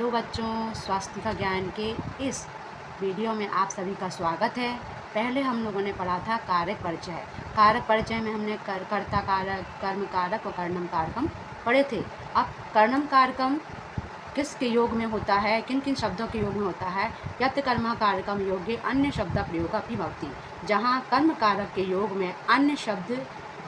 Hello बच्चों, स्वास्थ्य का ज्ञान के इस वीडियो में आप सभी का स्वागत है। पहले हम लोगों ने पढ़ा था कारक परिचय। कारक परिचय में हमने कर्ता कारक, कर्म कारक और कर्णम कारकम पढ़े थे। अब कर्णम कारकम किसके योग में होता है, किन किन शब्दों के योग में होता है। यत् कर्म कारकम योगे अन्य शब्द प्रयोग अपनी भवती, जहाँ कर्म कारक के योग में अन्य शब्द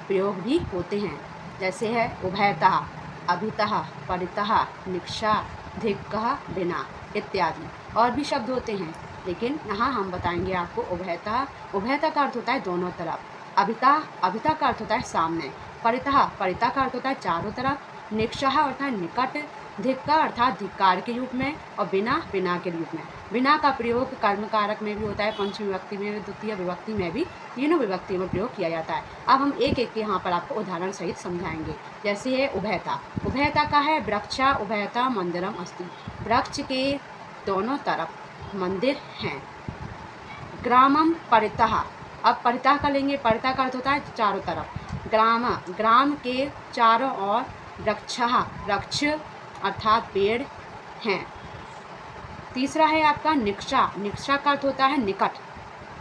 प्रयोग भी होते हैं। जैसे है उभयतः, अभितः, परितः, निक्षा, धिक्कः, बिना इत्यादि और भी शब्द होते हैं, लेकिन यहाँ हम बताएंगे आपको उभयतः। उभयतः का अर्थ होता है दोनों तरफ। अभितः, अभितः का अर्थ होता है सामने। परितः, परितः का अर्थ होता है चारों तरफ। निक्षः अर्थात निकट। धिक्का अर्थात धिक्कार के रूप में, और बिना, बिना के रूप में। बिना का प्रयोग कर्म कारक में भी होता है, पंचमी विभक्ति में भी, द्वितीय विभक्ति में भी, तीनों विभक्ति में प्रयोग किया जाता है। अब हम एक एक के यहाँ पर आपको उदाहरण सहित समझाएंगे। जैसे है उभयता। उभयता का है वृक्षा उभयता मंदिरम अस्ति, वृक्ष के दोनों तरफ मंदिर हैं। ग्रामम परितः, अब परितः का लेंगे। परितः का अर्थ होता है चारों तरफ। ग्राम, ग्राम के चारों ओर। वृक्षः, वृक्ष अर्थात पेड़ हैं। तीसरा है आपका निक्षा। निक्षा का अर्थ होता है निकट।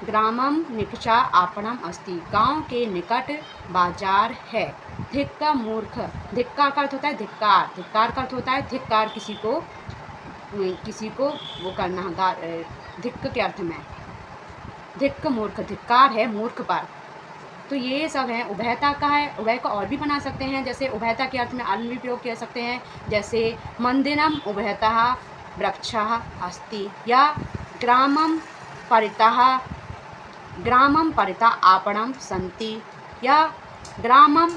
ग्रामम निक्षा आपणम अस्ति, गांव के निकट बाजार है। धिक्का मूर्ख, धिक्का का अर्थ होता है धिक्कार। धिक्कार का अर्थ होता है धिक्कार, किसी को वो करना, धिक्क के अर्थ में। धिक्क मूर्ख, धिक्कार है मूर्ख पर। तो ये सब है उभयता का है। उभय को और भी बना सकते हैं, जैसे उभयता के अर्थ में अन्य भी प्रयोग कर सकते हैं। जैसे मंदिरम उभयतः वृक्षः अस्ति, या ग्रामम परितः आपणम सन्ति, या ग्रामम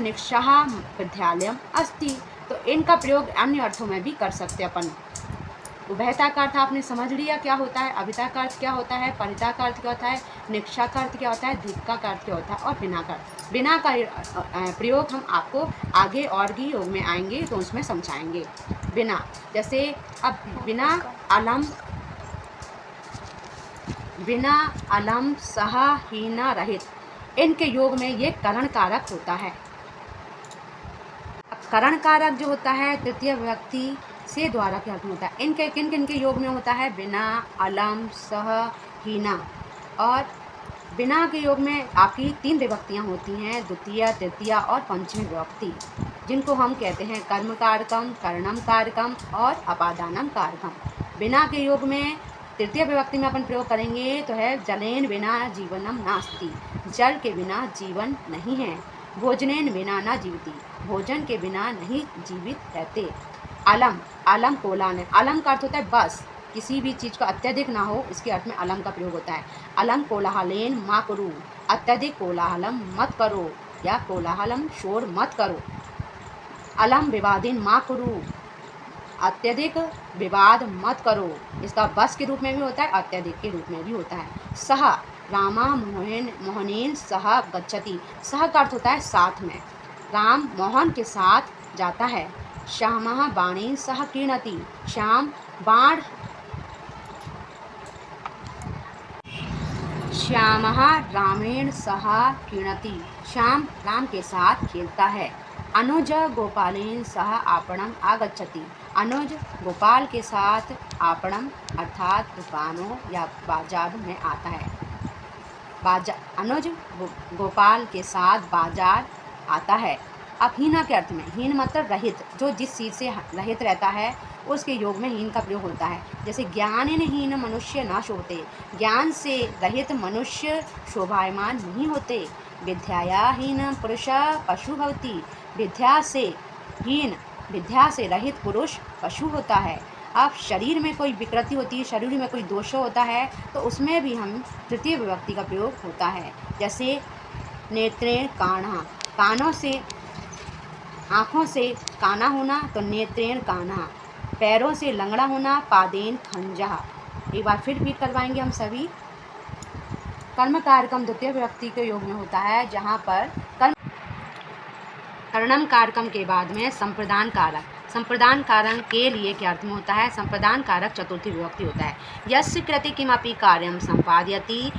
निक्षः विद्यालयम अस्ति। तो इनका प्रयोग अन्य अर्थों में भी कर सकते हैं अपन। उभयता का अर्थ आपने समझ लिया क्या होता है, अभिता का अर्थ क्या होता है, परिता का अर्थ क्या होता है, निक्षा का अर्थ क्या होता है, धिक्का का अर्थ क्या होता है, और बिना का। बिना का प्रयोग हम आपको आगे और भी योग में आएंगे तो उसमें समझाएंगे। बिना, जैसे अब बिना अलम सह हीन रहित, इनके योग में ये करण कारक होता है। करण कारक जो होता है तृतीय विभक्ति से द्वारा क्या होता है, इनके किन किन के योग में होता है, बिना, अलम, सह, हीना। और बिना के योग में आपकी तीन विभक्तियाँ होती हैं, द्वितीय, तृतीय और पंचमी विभक्ति, जिनको हम कहते हैं कर्म कारकम, कर्णम कारकम और अपादानम कारकम। बिना के योग में तृतीय विभक्ति में अपन प्रयोग करेंगे तो है जलेन बिना जीवनम नास्ति, जल के बिना जीवन नहीं है। भोजनेन बिना ना जीवती, भोजन के बिना नहीं जीवित रहते। अलम, अलम कोलाहल, अलम का अर्थ होता है बस, किसी भी चीज़ का अत्यधिक ना हो, इसके अर्थ में अलम का प्रयोग होता है। अलम कोलाहलेन मा करो, अत्यधिक कोलाहलम मत करो, या कोलाहलम शोर मत करो। अलम विवादेन मा करो, अत्यधिक विवाद मत करो, इसका बस के रूप में भी होता है, अत्यधिक के रूप में भी होता है। सह, रामा मोहनेन सह गच्छति, सह का अर्थ होता है साथ में, राम मोहन के साथ जाता है। श्यामः बाणेन सह क्रीणति, श्याम बाण, श्यामः रामेण सह क्रीणति, श्याम राम के साथ खेलता है। अनुज गोपालेन सह आपणम आगच्छति, अनुज गोपाल के साथ आपणम अर्थात दुकानों या बाजार में आता है। अनुज गोपाल के साथ बाजार आता है। अब हीना के अर्थ में, हीन मतलब रहित, जो जिस चीज़ से रहित रहता है उसके योग में हीन का प्रयोग होता है। जैसे ज्ञानेन हीन मनुष्य न शोभते, ज्ञान से रहित मनुष्य शोभायमान नहीं होते। विद्याया हीन पुरुष पशु भवति, विद्या से रहित पुरुष पशु होता है। अब शरीर में कोई विकृति होती है, शरीर में कोई दोष होता है, तो उसमें भी हम तृतीय विभक्ति का प्रयोग होता है। जैसे नेत्रेण काणः, कानों से, आँखों से काना होना तो नेत्रेण काना। पैरों से लंगड़ा होना पादेन खंजः। एक बार फिर रिपीट करवाएंगे हम सभी। कर्म कारकम द्वितीय विभक्ति के योग में होता है, जहाँ पर कर्णम कारकम के बाद में संप्रदान कारक, संप्रदान कारक के लिए क्या अर्थ में होता है, संप्रदान कारक चतुर्थी विभक्ति होता है। यस्य कृते किमपि कार्यं संपादयति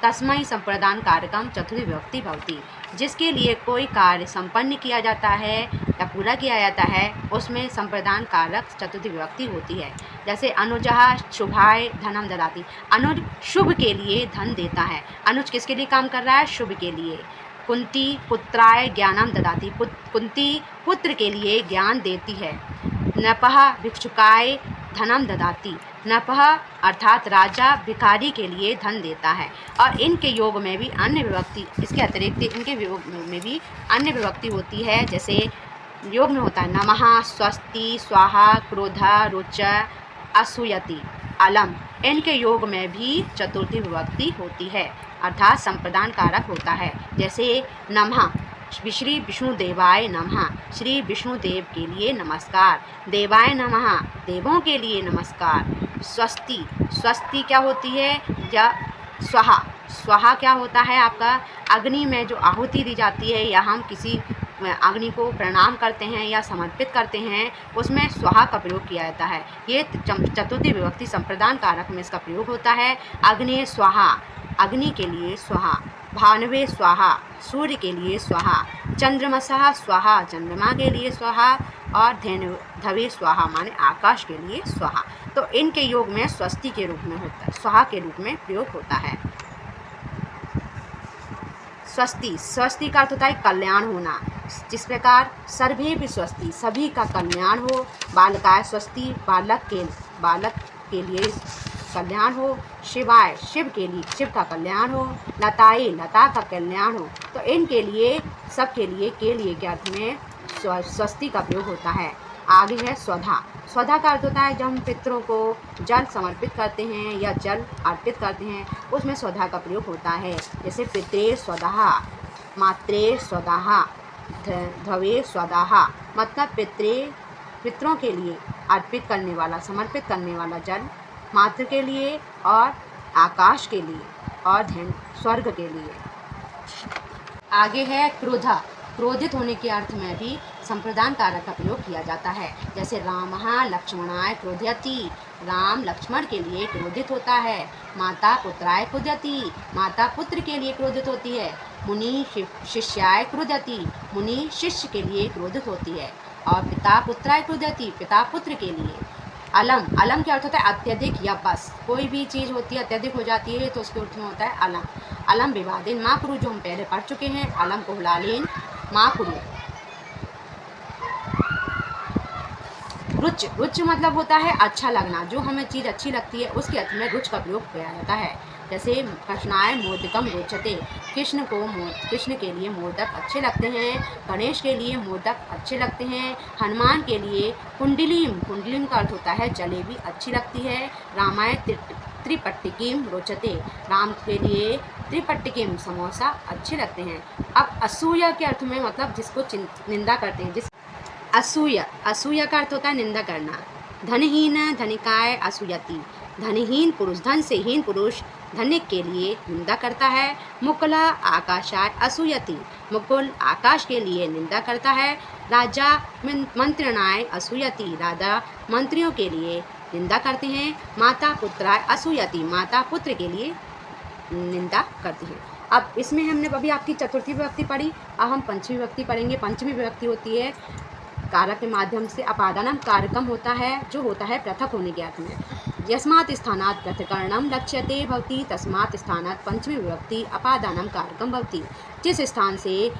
तस्मै संप्रदान कारकम चतुर्थी विभक्ति भवति, जिसके लिए कोई कार्य संपन्न किया जाता है या पूरा किया जाता है उसमें संप्रदान कारक चतुर्थी विभक्ति होती है। जैसे अनुजः शुभाय धनम ददाति, अनुज शुभ के लिए धन देता है। अनुज किसके लिए काम कर रहा है? शुभ के लिए। कुंती पुत्राय ज्ञानम ददाति, कुंती पुत्र के लिए ज्ञान देती है। नपः भिक्षुकाय धनम ददाति, नपः अर्थात राजा भिखारी के लिए धन देता है। और इनके योग में भी अन्य विभक्ति, इसके अतिरिक्त इनके योग में भी अन्य विभक्ति होती है। जैसे योग में होता है नमः, स्वस्ति, स्वाहा, क्रोधा, रुच, असूयति, अलम। इनके योग में भी चतुर्थी विभक्ति होती है अर्थात संप्रदान कारक होता है। जैसे नमः श्री विष्णुदेवाय नमः, श्री विष्णुदेव के लिए नमस्कार। देवाय नमः, देवों के लिए नमस्कार। स्वस्ति, स्वस्ति क्या होती है? या स्वाहा, स्वाहा क्या होता है आपका? अग्नि में जो आहुति दी जाती है या हम किसी अग्नि को प्रणाम करते हैं या समर्पित करते हैं उसमें स्वाहा का प्रयोग किया जाता है। ये चतुर्थी विभक्ति संप्रदान कारक में इसका प्रयोग होता है। अग्नि स्वाहा, अग्नि के लिए स्वाहा। भानवे स्वाहा, सूर्य के लिए स्वाहा। चंद्रमसः स्वाहा, चंद्रमा के लिए स्वाहा। और धवे स्वाहा माने आकाश के लिए स्वाहा। तो इनके योग में स्वस्ति के रूप में होता है, स्वाहा के रूप में प्रयोग होता है। स्वस्ति, स्वस्ति का अर्थ होता है कल्याण होना। जिस प्रकार सर्वे भी स्वस्ति, सभी का कल्याण हो। बालकाय स्वस्ति, बालक के लिए कल्याण हो। शिवाय, शिव के लिए, शिव का कल्याण हो। लताए, लता का कल्याण हो। तो इनके लिए, सबके लिए के लिए के अर्थ में स्वस्ति का प्रयोग होता है। आगे है स्वधा। स्वधा का अर्थ होता है जब हम पितरों को जल समर्पित करते हैं या जल अर्पित करते हैं उसमें स्वधा का प्रयोग होता है। जैसे पितरे स्वधा, मात्रे स्वधा, धवे स्वधा, मतलब पितरों के लिए अर्पित करने वाला, समर्पित करने वाला जल, मातृ के लिए और आकाश के लिए और धन स्वर्ग के लिए। आगे है क्रोधा। क्रोधित होने के अर्थ में भी संप्रदान कारक का प्रयोग किया जाता है। जैसे रामः लक्ष्मणाय क्रोधयति, राम लक्ष्मण के लिए क्रोधित होता है। माता पुत्राय क्रोधयति, माता पुत्र के लिए क्रोधित होती है। मुनि शिष्याय क्रोधयति, मुनि शिष्य के लिए क्रोधित होती है। और पिता पुत्राय क्रोधयति, पिता पुत्र के लिए। अलम, अलम के अर्थ होता है अत्यधिक या बस। कोई भी चीज़ होती है अत्यधिक हो जाती है तो उसके अर्थ में होता है अलम। अलम विवादिन माँ कुरु, जो हम पहले पढ़ चुके हैं। अलम को हुलालीन माँ कुरु। रुच, रुच मतलब होता है अच्छा लगना, जो हमें चीज़ अच्छी लगती है उसके अर्थ में रुच का प्रयोग किया जाता है। जैसे कृष्णाय मोदकम रोचते, कृष्ण के लिए मोदक अच्छे लगते हैं। गणेश के लिए मोदक अच्छे लगते हैं। हनुमान के लिए कुंडलीम, कुंडलीम का अर्थ होता है जलेबी अच्छी लगती है। रामाय त्रिपट्टिकीम रोचते, राम के लिए त्रिपट्टिकीम समोसा अच्छे लगते हैं। अब असूया के अर्थ में मतलब जिसको निंदा करते हैं, जिस असूया, असूया का अर्थ होता है निंदा करना। धनहीन धनिकाय असूयति, धनहीन पुरुष, धन से हीन पुरुष धनिक के लिए निंदा करता है। मुकुला आकाशाय असूयति, मुकुल आकाश के लिए निंदा करता है। राजा मंत्रिणाय असूयति, राजा मंत्रियों के लिए निंदा करते हैं। माता पुत्राय असूयति, माता पुत्र के लिए निंदा करती है। अब इसमें हमने अभी आपकी चतुर्थी विभक्ति पढ़ी, अब हम पंचमी विभक्ति पढ़ेंगे। पंचमी विभक्ति होती है कारक के माध्यम से अपादानम कारकम होता है, जो होता है पृथक होने के अर्थ में। यस्मात् स्थानात् पृथक्करणं लक्ष्यते भवति तस्मात् स्थानात् पंचमी विभक्ति अपादानम कारकम भवति। जिस स्थान से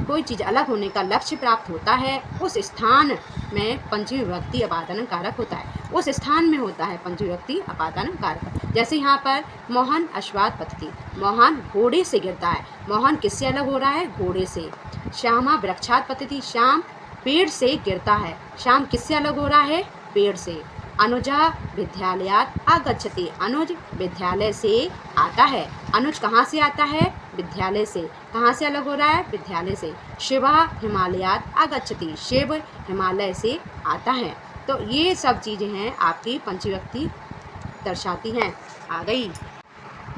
कोई चीज़ अलग होने का लक्ष्य प्राप्त होता है उस स्थान में पंचमी विभक्ति अपादान कारक होता है। उस स्थान में होता है पंचमी विभक्ति अपादान कारक। जैसे यहाँ पर मोहन अश्वात पतति, मोहन घोड़े से गिरता है। मोहन किससे अलग हो रहा है? घोड़े से। श्यामा वृक्षात पतति, श्याम पेड़ से गिरता है। श्याम किससे अलग हो रहा है? पेड़ से। अनुजा विद्यालयात आगच्छति, अनुज विद्यालय से आता है। अनुज कहाँ से आता है? विद्यालय से। कहाँ से अलग हो रहा है? विद्यालय से। शिवा हिमालयात आगच्छति, शिव हिमालय से आता है। तो ये सब चीज़ें हैं आपकी पंचमी विभक्ति दर्शाती हैं। आ गई।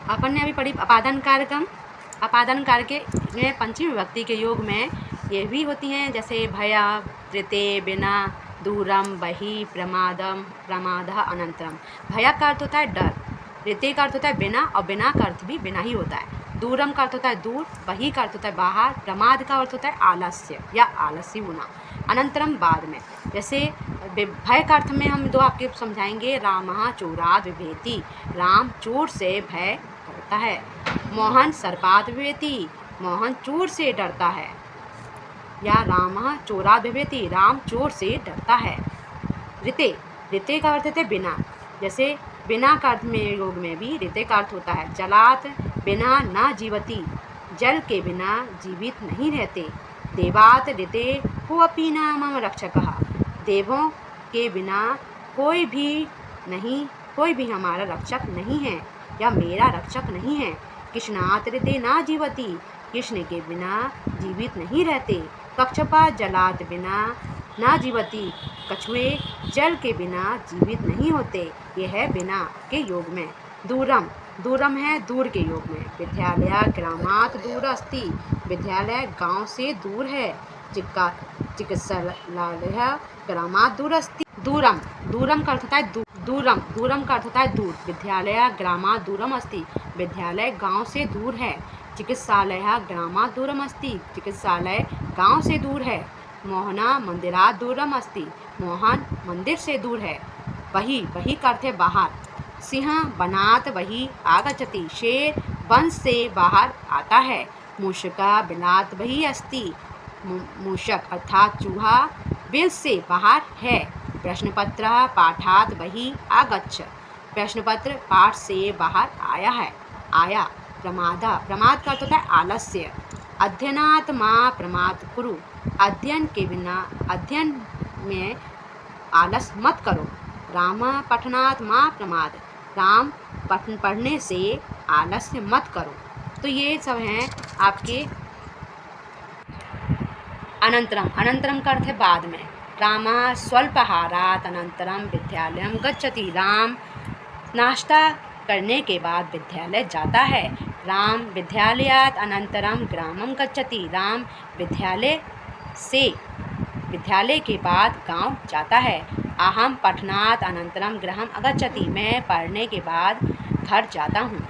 अपन ने अभी पढ़ी अपादान कारकम। अपादान कारक में पंचमी विभक्ति के योग में ये भी होती हैं, जैसे भया, ऋते, बिना, दूरम, बही, प्रमादम, प्रमादः, अनंतरम। भया का अर्थ होता है डर, ऋते का अर्थ होता है बिना, और बिना का अर्थ भी बिना ही होता है। दूरम का अर्थ होता है दूर, बही का अर्थ होता है बाहर, प्रमाद का अर्थ होता है आलस्य या आलसी होना। अनंतरम बाद में, जैसे भय का अर्थ में हम दो आपके समझाएंगे। रामः चोराद बिभेति, राम चोर से भय करता है। मोहन सर्पाद बिभेति, मोहन चोर से डरता है। या रामः चोराद बिभेति, राम चोर से डरता है। ऋते, ऋते का अर्थ है बिना, जैसे बिना का अर्थ में योग में भी ऋते का अर्थ होता है। जलात बिना ना जीवती, जल के बिना जीवित नहीं रहते। देवात ऋते को अपी न मम रक्षकः, देवों के बिना कोई भी हमारा रक्षक नहीं है या मेरा रक्षक नहीं है। कृष्णात ऋते ना जीवती, कृष्ण के बिना जीवित नहीं रहते। कच्छपा जलात बिना ना जीवती, कछुए जल के बिना जीवित नहीं होते। यह है बिना के योग में। दूरम, दूरम है दूर के योग में। विद्यालय ग्रामात दूर अस्ति, विद्यालय गांव से दूर है। चिकित्सालय ग्रामात दूर अस्ति। दूरम, दूरम का अर्थ होता है दूरम, दूरम का अर्थ होता है दूर। विद्यालय ग्रामात दूरम अस्ति, विद्यालय गांव से दूर है। चिकित्सालय ग्रामात दूरम अस्ति, चिकित्सालय गांव से दूर है। मोहना मंदिरात दूरम अस्ति, मोहन मंदिर से दूर है। बही, बही का अर्थ है बाहर। सिंह वनात बही आगच्छति, शेर वन से बाहर आता है। मूषका बिलात बही अस्ति, मूषक अर्थात चूहा बिल से बाहर है। प्रश्नपत्र पाठात बही आगच्छ, प्रश्नपत्र पाठ से बाहर आया है, आया। प्रमादा, प्रमाद का अर्थ होता है आलस्य। अध्ययनात् मां प्रमाद कुरु, अध्ययन के बिना, अध्ययन में आलस मत करो। राम पठनात् मां प्रमाद, राम पढ़ने से आलस्य मत करो। तो ये सब हैं आपके अनंतरम। अनंतरम का अर्थ है बाद में। रामः स्वल्पाहारात् अनंतरम विद्यालयं गच्छति, राम नाश्ता करने के बाद विद्यालय जाता है। राम विद्यालयात् अनंतरम ग्रामं गच्छति, राम विद्यालय के बाद गांव जाता है। अहम पठनात् अनंतरम गृहम् आगच्छति, मैं पढ़ने के बाद घर जाता हूँ।